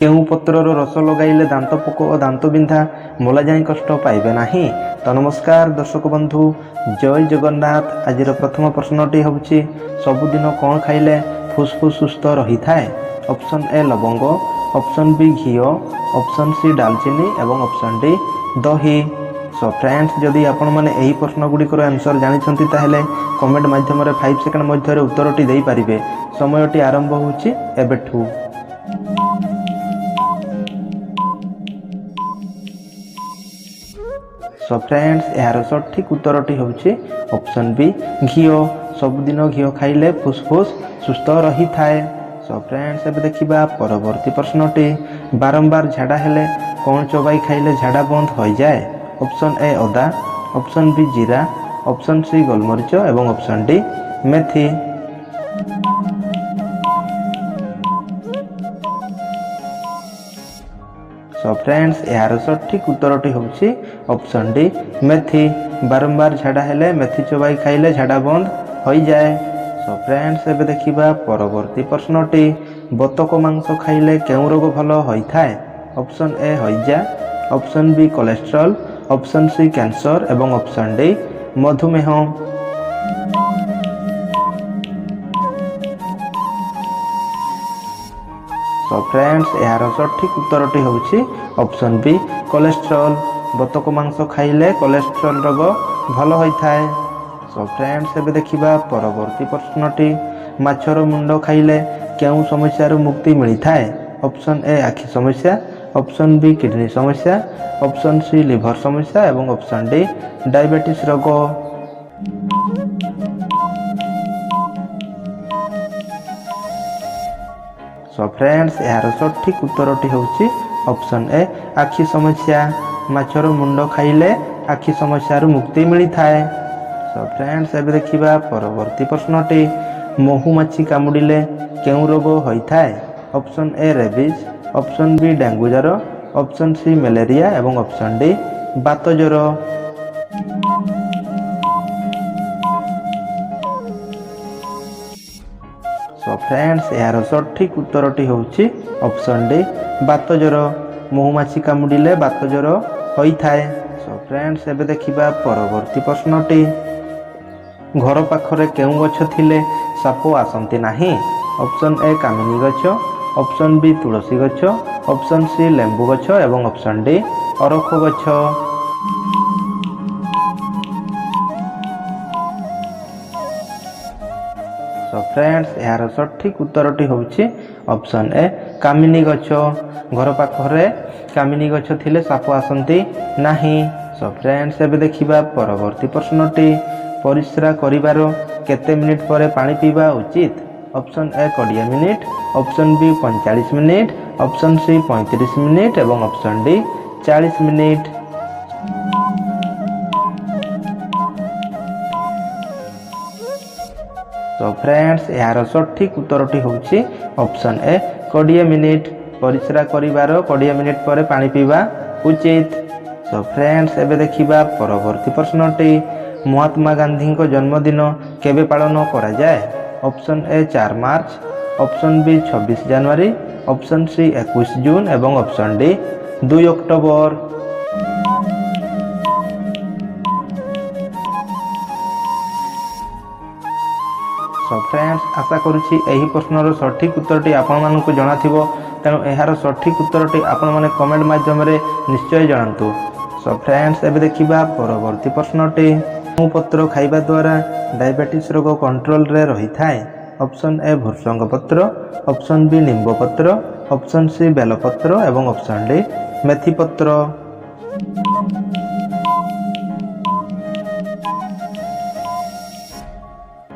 କେଉଁ ପତ୍ରର ରସ ଲଗାଇଲେ ଦାନ୍ତ ପୋକ ଓ ଦାନ୍ତ ବିନ୍ଧା ମଲା ଯାଏଁ କଷ୍ଟ ପାଇବେ ନାହିଁ। ତ ନମସ୍କାର ଦର୍ଶକ ବନ୍ଧୁ, ଜୟ ଜଗନ୍ନାଥ। ଆଜିର ପ୍ରଥମ ପ୍ରଶ୍ନଟି ହେଉଛି ସବୁଦିନ କ'ଣ ଖାଇଲେ ଫୁସ୍ଫୁସ୍ ସୁସ୍ଥ ରହିଥାଏ? ଅପସନ୍ ଏ ଲବଙ୍ଗ, ଅପସନ୍ ବି ଘିଅ, ଅପସନ୍ ସି ଡାଲଚିନି ଏବଂ ଅପସନ୍ ଡି ଦହି। ସୋ ଫ୍ରେଣ୍ଡସ୍, ଯଦି ଆପଣମାନେ ଏହି ପ୍ରଶ୍ନଗୁଡ଼ିକର ଆନ୍ସର ଜାଣିଛନ୍ତି ତାହେଲେ କମେଣ୍ଟ ମାଧ୍ୟମରେ 5 ସେକେଣ୍ଡ ମଧ୍ୟରେ ଉତ୍ତରଟି ଦେଇପାରିବେ। ସମୟଟି ଆରମ୍ଭ ହେଉଛି ଏବେଠୁ। ସୋ ଫ୍ରେଣ୍ଡସ୍, ଏହାର ସଠିକ୍ ଉତ୍ତରଟି ହେଉଛି ଅପସନ୍ ବି ଘିଅ। ସବୁଦିନ ଘିଅ ଖାଇଲେ ଫୁସ୍ଫୁସ୍ ସୁସ୍ଥ ରହିଥାଏ। ସୋ ଫ୍ରେଣ୍ଡସ୍, ଏବେ ଦେଖିବା ପରବର୍ତ୍ତୀ ପ୍ରଶ୍ନଟି। ବାରମ୍ବାର ଝାଡ଼ା ହେଲେ କ'ଣ ଚୋବାଇ ଖାଇଲେ ଝାଡ଼ା ବନ୍ଦ ହୋଇଯାଏ? ଅପସନ୍ ଏ ଅଦା, ଅପସନ୍ ବି ଜିରା, ଅପସନ୍ ସି ଗୋଲମରିଚ ଏବଂ ଅପସନ୍ ଡି ମେଥି। ସୋ ଫ୍ରେଣ୍ଡସ୍, ଏହାର ସଠିକ୍ ଉତ୍ତରଟି ହେଉଛି ଅପସନ୍ ଡି ମେଥି। ବାରମ୍ବାର ଝାଡ଼ା ହେଲେ ମେଥି ଚୋବାଇ ଖାଇଲେ ଝାଡ଼ା ବନ୍ଦ ହୋଇଯାଏ। ସୋ ଫ୍ରେଣ୍ଡସ୍, ଏବେ ଦେଖିବା ପରବର୍ତ୍ତୀ ପ୍ରଶ୍ନଟି। ବତକ ମାଂସ ଖାଇଲେ କେଉଁ ରୋଗ ଭଲ ହୋଇଥାଏ? ଅପସନ୍ ଏ ହଇଜା, option B cholesterol, option C cancer ଏବଂ ଅପସନ୍ ଡି ମଧୁମେହ। ସୋ ଫ୍ରେଣ୍ଡସ୍, ଏହାର ସଠିକ୍ ଉତ୍ତରଟି ହେଉଛି ଅପସନ୍ ବି କୋଲେଷ୍ଟ୍ରଲ୍। ବତକ ମାଂସ ଖାଇଲେ କୋଲେଷ୍ଟ୍ରଲ୍ ରୋଗ ଭଲ ହୋଇଥାଏ। ସୋ ଫ୍ରେଣ୍ଡସ୍, ଏବେ ଦେଖିବା ପରବର୍ତ୍ତୀ ପ୍ରଶ୍ନଟି। ମାଛର ମୁଣ୍ଡ ଖାଇଲେ କେଉଁ ସମସ୍ୟାରୁ ମୁକ୍ତି ମିଳିଥାଏ? ଅପସନ୍ ଏ ଆଖି ସମସ୍ୟା, ଅପସନ୍ ବି କିଡନୀ ସମସ୍ୟା, ଅପସନ୍ ସି ଲିଭର ସମସ୍ୟା ଏବଂ ଅପସନ୍ ଡି ଡାଇବେଟିସ୍ ରୋଗ। ସୋ ଫ୍ରେଣ୍ଡସ୍, ଏହାର ସଠିକ୍ ଉତ୍ତରଟି ହେଉଛି ଅପସନ୍ ଏ ଆଖି ସମସ୍ୟା। ମାଛର ମୁଣ୍ଡ ଖାଇଲେ ଆଖି ସମସ୍ୟାରୁ ମୁକ୍ତି ମିଳିଥାଏ। ସୋ ଫ୍ରେଣ୍ଡସ୍, ଏବେ ଦେଖିବା ପରବର୍ତ୍ତୀ ପ୍ରଶ୍ନଟି। ମହୁମାଛି କାମୁଡ଼ିଲେ କେଉଁ ରୋଗ ହୋଇଥାଏ? Option A rabies, option B dengue ଜ୍ୱର, ଅପସନ୍ ସି ମ୍ୟାଲେରିଆ ଏବଂ ଅପସନ୍ ଡି ବାତ ଜ୍ୱର। ସୋ ଫ୍ରେଣ୍ଡସ୍, ଏହାର ସଠିକ୍ ଉତ୍ତରଟି ହେଉଛି ଅପସନ୍ ଡି ବାତ ଜ୍ୱର। ମହୁମାଛି କାମୁଡ଼ିଲେ ବାତ ଜ୍ୱର ହୋଇଥାଏ। ସୋ ଫ୍ରେଣ୍ଡସ୍, ଏବେ ଦେଖିବା ପରବର୍ତ୍ତୀ ପ୍ରଶ୍ନଟି। ଘର ପାଖରେ କେଉଁ ଗଛ ଥିଲେ ସାପ ଆସନ୍ତି ନାହିଁ? ଅପସନ୍ ଏ କାମିନୀ ଗଛ, ଅପସନ୍ ବି ତୁଳସୀ ଗଛ, ଅପସନ୍ ସି ଲେମ୍ବୁ ଗଛ ଏବଂ ଅପସନ୍ ଡି ଅରଖ ଗଛ। ସୋ ଫ୍ରେଣ୍ଡସ୍, ଏହାର ସଠିକ୍ ଉତ୍ତରଟି ହେଉଛି ଅପସନ୍ ଏ କାମିନୀ ଗଛ। ଘର ପାଖରେ କାମିନୀ ଗଛ ଥିଲେ ସାପ ଆସନ୍ତି ନାହିଁ। ସୋ ଫ୍ରେଣ୍ଡସ୍, ଏବେ ଦେଖିବା ପରବର୍ତ୍ତୀ ପ୍ରଶ୍ନଟି। ପରିସ୍ରା କରିବାର କେତେ ମିନିଟ୍ ପରେ ପାଣି ପିଇବା ଉଚିତ? Option A 20 minute, option B 45 minute, option C 35 minute ଏବଂ option D 40 minute. So friends, ଏହାର ସଠିକ୍ ଉତ୍ତରଟି ହେଉଛି ଅପସନ୍ ଏ 20 ମିନିଟ୍। ପରିସ୍ରା କରିବାର 20 ମିନିଟ୍ ପରେ ପାଣି ପିଇବା ଉଚିତ। ସୋ ଫ୍ରେଣ୍ଡସ୍, ଏବେ ଦେଖିବା ପରବର୍ତ୍ତୀ ପ୍ରଶ୍ନଟି। ମହାତ୍ମା ଗାନ୍ଧୀଙ୍କ ଜନ୍ମଦିନ କେବେ ପାଳନ କରାଯାଏ? Option A 4 March, option B 26 January, option C 21 June ଏବଂ option D 2 October. So friends, ଆଶା କରୁଛି ଏହି ପ୍ରଶ୍ନର ସଠିକ୍ ଉତ୍ତରଟି ଆପଣମାନଙ୍କୁ ଜଣାଥିବ। ତେଣୁ ଏହାର ସଠିକ୍ ଉତ୍ତରଟି ଆପଣମାନେ କମେଣ୍ଟ ମାଧ୍ୟମରେ ନିଶ୍ଚୟ ଜଣାନ୍ତୁ। ସୋ ଫ୍ରେଣ୍ଡସ୍, ଏବେ ଦେଖିବା ପରବର୍ତ୍ତୀ ପ୍ରଶ୍ନଟି। କେଉଁ ପତ୍ର ଖାଇବା ଦ୍ୱାରା ଡାଇବେଟିସ୍ ରୋଗ କଣ୍ଟ୍ରୋଲରେ ରହିଥାଏ? ଅପସନ୍ ଏ ଭୃଷଙ୍ଗ ପତ୍ର, ଅପସନ୍ ବି ନିମ୍ବ ପତ୍ର, ଅପସନ୍ ସି ବେଲପତ୍ର ଏବଂ ଅପସନ୍ ଡି ମେଥି ପତ୍ର।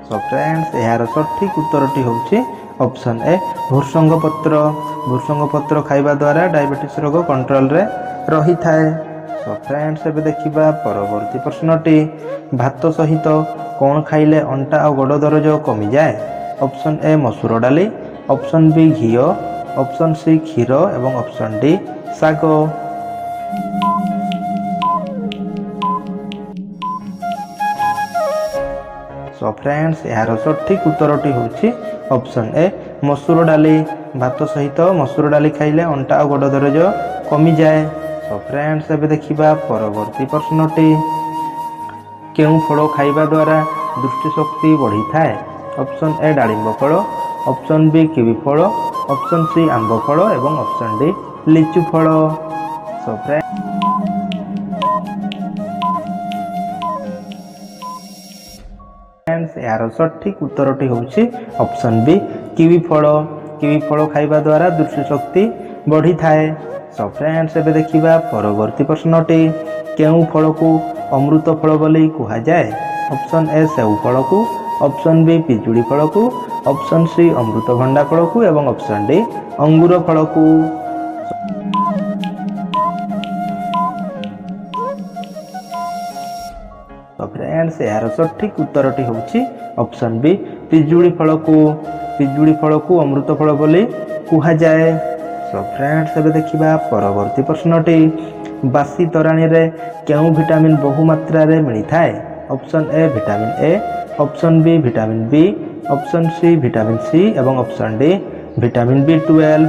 ସୋ ଫ୍ରେଣ୍ଡସ୍, ଏହାର ସଠିକ୍ ଉତ୍ତରଟି ହେଉଛି ଅପସନ୍ ଏ ଭୃଷଙ୍ଗ ପତ୍ର। ଭୃଷଙ୍ଗ ପତ୍ର ଖାଇବା ଦ୍ୱାରା ଡାଇବେଟିସ୍ ରୋଗ କଣ୍ଟ୍ରୋଲରେ ରହିଥାଏ। ସୋ ଫ୍ରେଣ୍ଡସ୍, ଏବେ ଦେଖିବା ପରବର୍ତ୍ତୀ ପ୍ରଶ୍ନଟି। ଭାତ ସହିତ କ'ଣ ଖାଇଲେ ଅଣ୍ଟା ଆଉ ଗୋଡ଼ ଦରଜ କମିଯାଏ? ଅପସନ୍ ଏ ମସୁର ଡାଲି, ଅପସନ୍ ବି ଘିଅ, ଅପସନ୍ ସି କ୍ଷୀର ଏବଂ ଅପସନ୍ ଡି ଶାଗ। ସୋ ଫ୍ରେଣ୍ଡସ୍, ଏହାର ସଠିକ୍ ଉତ୍ତରଟି ହେଉଛି ଅପସନ୍ ଏ ମସୁର ଡାଲି। ଭାତ ସହିତ ମସୁର ଡାଲି ଖାଇଲେ ଅଣ୍ଟା ଆଉ ଗୋଡ଼ ଦରଜ କମିଯାଏ। ସୋ ଫ୍ରେଣ୍ଡସ୍ ଏବେ ଦେଖିବା ପରବର୍ତ୍ତୀ ପ୍ରଶ୍ନଟି। କେଉଁ ଫଳ ଖାଇବା ଦ୍ୱାରା ଦୃଷ୍ଟିଶକ୍ତି ବଢ଼ିଥାଏ? ଅପସନ୍ ଏ ଡାଳିମ୍ବ ଫଳ, ଅପସନ୍ ବି କିୱି ଫଳ, ଅପସନ୍ ସି ଆମ୍ବ ଫଳ ଏବଂ ଅପସନ୍ ଡି ଲିଚୁ ଫଳ। ସୋ ଫ୍ରେଣ୍ଡସ୍ ଏହାର ସଠିକ୍ ଉତ୍ତରଟି ହେଉଛି ଅପସନ୍ ବି କିୱି ଫଳ। କିୱି ଫଳ ଖାଇବା ଦ୍ୱାରା ଦୃଷ୍ଟିଶକ୍ତି ବଢ଼ିଥାଏ। ସୋ ଫ୍ରେଣ୍ଡସ୍ ଏବେ ଦେଖିବା ପରବର୍ତ୍ତୀ ପ୍ରଶ୍ନଟି। କେଉଁ ଫଳକୁ ଅମୃତ ଫଳ ବୋଲି କୁହାଯାଏ? ଅପସନ୍ ଏ ସେଉ ଫଳକୁ, ଅପସନ୍ ବି ପିଜୁଳି ଫଳକୁ, ଅପସନ୍ ସି ଅମୃତଭଣ୍ଡା ଫଳକୁ ଏବଂ ଅପସନ୍ ଡି ଅଙ୍ଗୁର ଫଳକୁ। ତ ଫ୍ରେଣ୍ଡସ୍ ଏହାର ସଠିକ୍ ଉତ୍ତରଟି ହେଉଛି ଅପସନ୍ ବି ପିଜୁଳି ଫଳକୁ। ପିଜୁଳି ଫଳକୁ ଅମୃତ ଫଳ ବୋଲି କୁହାଯାଏ। ସୋ ଫ୍ରେଣ୍ଡସ୍ ଏବେ ଦେଖିବା ପରବର୍ତ୍ତୀ ପ୍ରଶ୍ନଟି। ବାସି ତୋରାଣୀରେ କେଉଁ ଭିଟାମିନ୍ ବହୁ ମାତ୍ରାରେ ମିଳିଥାଏ? Option A vitamin A, option B vitamin B, option C vitamin C ଏବଂ option D vitamin B12।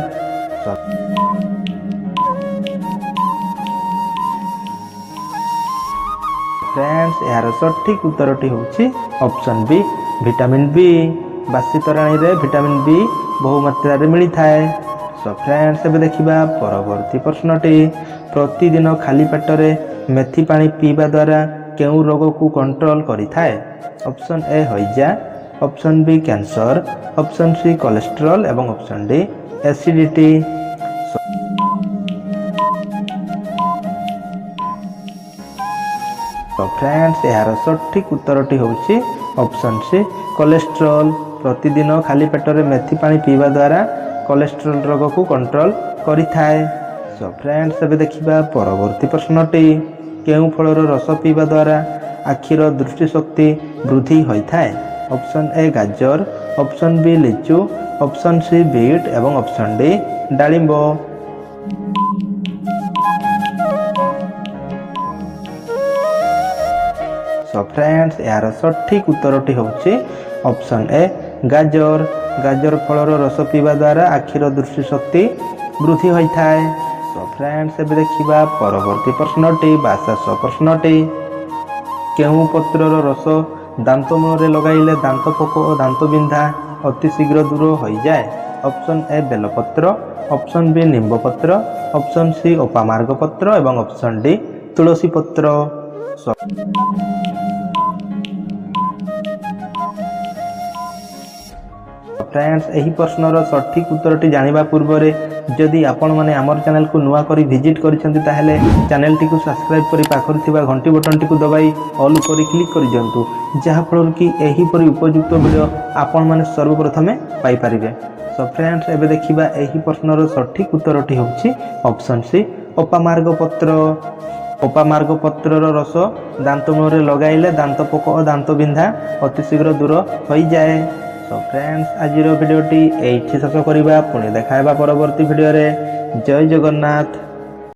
Friends ଏହାର ସଠିକ୍ ଉତ୍ତରଟି ହେଉଛି ଅପସନ୍ ବି ଭିଟାମିନ୍ ବି। ବାସି ତୋରାଣୀରେ ଭିଟାମିନ୍ ବି ବହୁ ମାତ୍ରାରେ ମିଳିଥାଏ। ସୋ ଫ୍ରେଣ୍ଡସ୍ ଏବେ ଦେଖିବା ପରବର୍ତ୍ତୀ ପ୍ରଶ୍ନଟି। ପ୍ରତିଦିନ ଖାଲି ପେଟରେ ମେଥି ପାଣି ପିଇବା ଦ୍ୱାରା କେଉଁ ରୋଗକୁ କଣ୍ଟ୍ରୋଲ କରିଥାଏ? ଅପସନ୍ ଏ ହଇଜା, option B cancer, option C cholesterol ଏବଂ ଅପସନ୍ ଡି ଏସିଡିଟି। ତ ଫ୍ରେଣ୍ଡସ୍ ଏହାର ସଠିକ୍ ଉତ୍ତରଟି ହେଉଛି ଅପସନ୍ ସି କୋଲେଷ୍ଟ୍ରଲ୍। ପ୍ରତିଦିନ ଖାଲି ପେଟରେ ମେଥି ପାଣି ପିଇବା ଦ୍ୱାରା କୋଲେଷ୍ଟ୍ରଲ୍ ରୋଗକୁ କଣ୍ଟ୍ରୋଲ କରିଥାଏ। ସୋ ଫ୍ରେଣ୍ଡସ୍ ଏବେ ଦେଖିବା ପରବର୍ତ୍ତୀ ପ୍ରଶ୍ନଟି। କେଉଁ ଫଳର ରସ ପିଇବା ଦ୍ୱାରା ଆଖିର ଦୃଷ୍ଟିଶକ୍ତି ବୃଦ୍ଧି ହୋଇଥାଏ? ଅପସନ୍ ଏ ଗାଜର, ଅପସନ୍ ବି ଲିଚୁ, ଅପସନ୍ ସି ବିଟ୍ ଏବଂ ଅପସନ୍ ଡି ଡାଳିମ୍ବ। ସୋ ଫ୍ରେଣ୍ଡସ୍ ଏହାର ସଠିକ୍ ଉତ୍ତରଟି ହେଉଛି ଅପସନ୍ ଏ ଗାଜର। ଗାଜର ଫଳର ରସ ପିଇବା ଦ୍ୱାରା ଆଖିର ଦୃଷ୍ଟିଶକ୍ତି ବୃଦ୍ଧି ହୋଇଥାଏ। ସୋ ଫ୍ରେଣ୍ଡସ୍ ଏବେ ଦେଖିବା ପରବର୍ତ୍ତୀ ପ୍ରଶ୍ନଟି ବା ଶେଷ ପ୍ରଶ୍ନଟି। କେଉଁ ପତ୍ରର ରସ ଦାନ୍ତ ମୂଳରେ ଲଗାଇଲେ ଦାନ୍ତ ପୋକ ଓ ଦାନ୍ତ ବିନ୍ଧା ଅତି ଶୀଘ୍ର ଦୂର ହୋଇଯାଏ? ଅପସନ୍ ଏ ବେଲପତ୍ର, ଅପସନ୍ ବି ନିମ୍ବ ପତ୍ର, ଅପସନ୍ ସି ଅପାମାର୍ଗ ପତ୍ର ଏବଂ ଅପସନ୍ ଡି ତୁଳସୀ ପତ୍ର। ଫ୍ରେଣ୍ଡସ୍ ଏହି ପ୍ରଶ୍ନର ସଠିକ୍ ଉତ୍ତରଟି ଜାଣିବା ପୂର୍ବରେ ଯଦି ଆପଣମାନେ ଆମର ଚ୍ୟାନେଲକୁ ନୂଆ କରି ଭିଜିଟ୍ କରିଛନ୍ତି ତାହେଲେ ଚ୍ୟାନେଲଟିକୁ ସବସ୍କ୍ରାଇବ୍ କରି ପାଖରେ ଥିବା ଘଣ୍ଟି ବଟନଟିକୁ ଦବାଇ ଅଲ୍ ଉପରେ କ୍ଲିକ୍ କରିଦିଅନ୍ତୁ, ଯାହାଫଳରେ କି ଏହିପରି ଉପଯୁକ୍ତ ଭିଡ଼ିଓ ଆପଣମାନେ ସର୍ବପ୍ରଥମେ ପାଇପାରିବେ। ସୋ ଫ୍ରେଣ୍ଡସ୍ ଏବେ ଦେଖିବା ଏହି ପ୍ରଶ୍ନର ସଠିକ୍ ଉତ୍ତରଟି ହେଉଛି ଅପସନ୍ ସି ଅପାମାର୍ଗ ପତ୍ର। ଅପାମାର୍ଗ ପତ୍ରର ରସ ଦାନ୍ତ ମୂଳରେ ଲଗାଇଲେ ଦାନ୍ତ ପୋକ ଓ ଦାନ୍ତ ବିନ୍ଧା ଅତି ଶୀଘ୍ର ଦୂର ହୋଇଯାଏ। ସୋ ଫ୍ରେଣ୍ଡସ୍ ଆଜିର ଭିଡ଼ିଓଟି ଏଇଠି ଶେଷ କରିବା। ପୁଣି ଦେଖା ହେବା ପରବର୍ତ୍ତୀ ଭିଡ଼ିଓରେ। ଜୟ ଜଗନ୍ନାଥ।